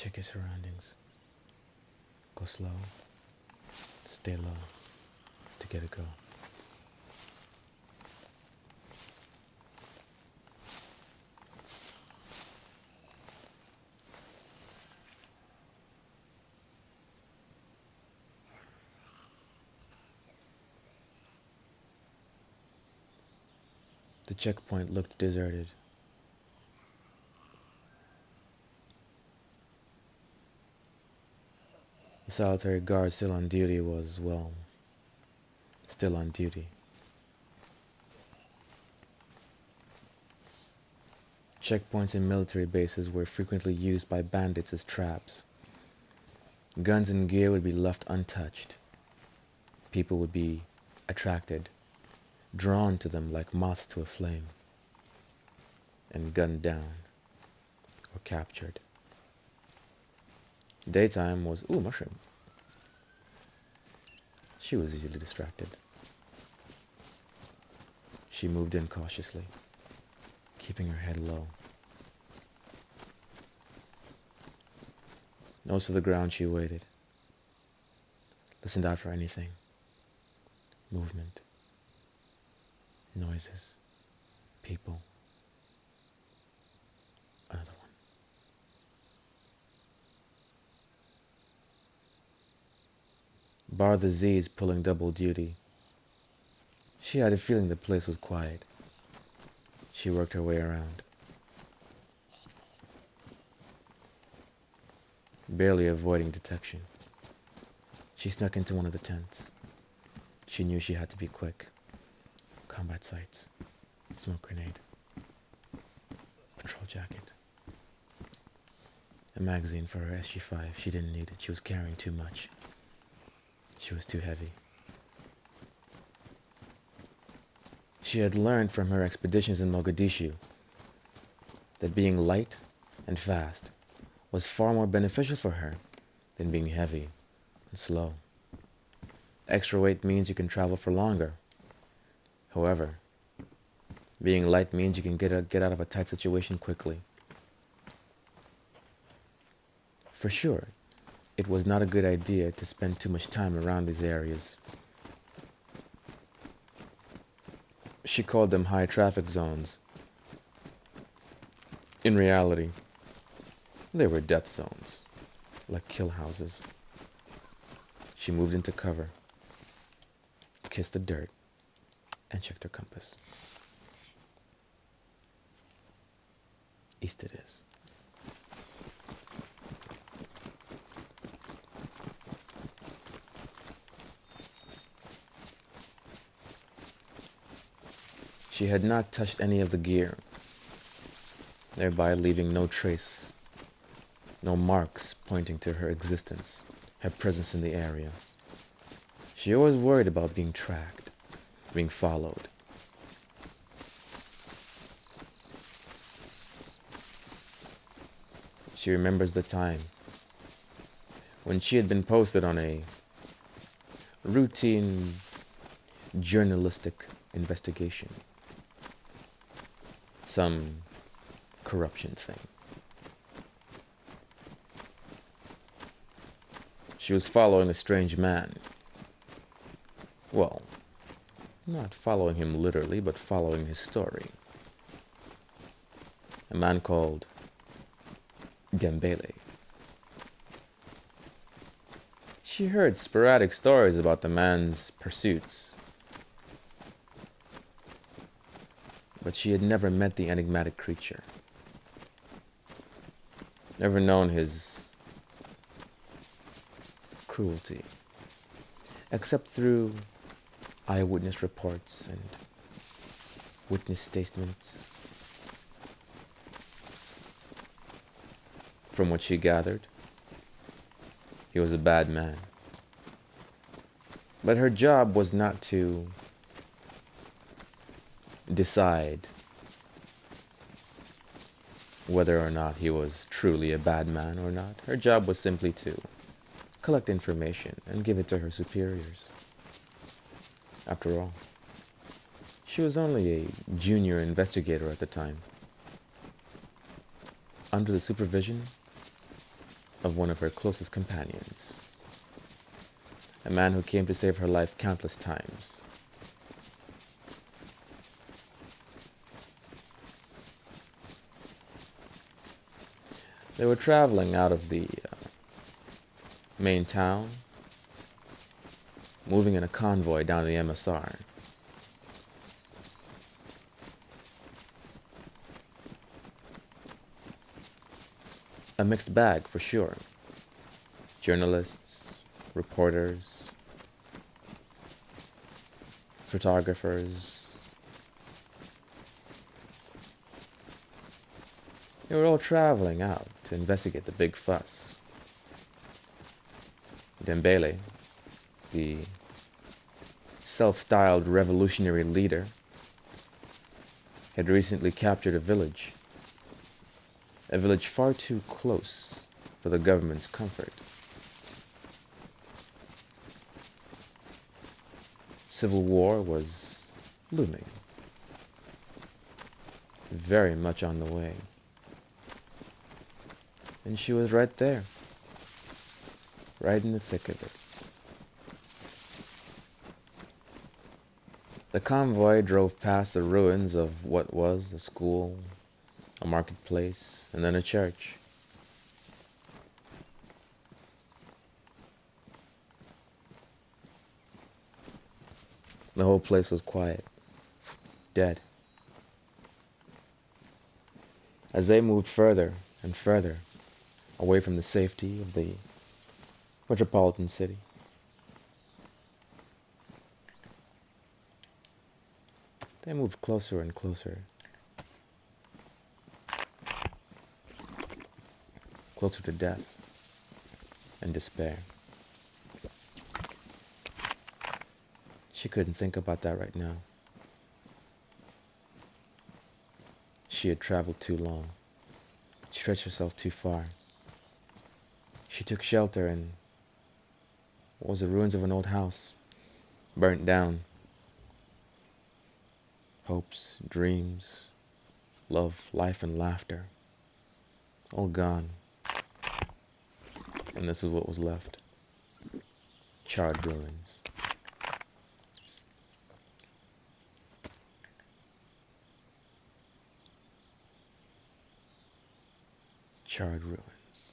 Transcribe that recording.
Check your surroundings. Go slow. Stay low to get a go. The checkpoint looked deserted. The solitary guard still on duty was, well, still on duty. Checkpoints in military bases were frequently used by bandits as traps. Guns and gear would be left untouched. People would be attracted, drawn to them like moths to a flame, and gunned down or captured. Daytime was, ooh, mushroom. She was easily distracted. She moved in cautiously, keeping her head low. Nose to the ground, she waited. Listened out for anything. Movement. Noises. People. Another one. Bar the Z's pulling double duty. She had a feeling the place was quiet. She worked her way around. Barely avoiding detection. She snuck into one of the tents. She knew she had to be quick. Combat sights. Smoke grenade. Patrol jacket. A magazine for her SG-5. She didn't need it. She was carrying too much. She was too heavy. She had learned from her expeditions in Mogadishu that being light and fast was far more beneficial for her than being heavy and slow. Extra weight means you can travel for longer. However, being light means you can get out of a tight situation quickly. For sure, it was not a good idea to spend too much time around these areas. She called them high traffic zones. In reality, they were death zones, like kill houses. She moved into cover, kissed the dirt, and checked her compass. East it is. She had not touched any of the gear, thereby leaving no trace, no marks pointing to her existence, her presence in the area. She always worried about being tracked, being followed. She remembers the time when she had been posted on a routine journalistic investigation. Some corruption thing. She was following a strange man. Well, not following him literally, but following his story. A man called Dembele. She heard sporadic stories about the man's pursuits, but she had never met the enigmatic creature. Never known his cruelty, except through eyewitness reports and witness statements. From what she gathered, he was a bad man. But her job was not to decide whether or not he was truly a bad man or not. Her job was simply to collect information and give it to her superiors. After all, she was only a junior investigator at the time, under the supervision of one of her closest companions, a man who came to save her life countless times. They were traveling out of the main town, moving in a convoy down the MSR. A mixed bag, for sure. Journalists, reporters, photographers. They were all traveling out to investigate the big fuss. Dembele, the self-styled revolutionary leader, had recently captured a village far too close for the government's comfort. Civil war was looming, very much on the way. And she was right there, right in the thick of it. The convoy drove past the ruins of what was a school, a marketplace, and then a church. The whole place was quiet, dead. As they moved further and further away from the safety of the metropolitan city, they moved closer and closer. Closer to death and despair. She couldn't think about that right now. She had traveled too long, stretched herself too far. She took shelter in what was the ruins of an old house, burnt down. Hopes, dreams, love, life, and laughter, all gone. And this is what was left. Charred ruins. Charred ruins.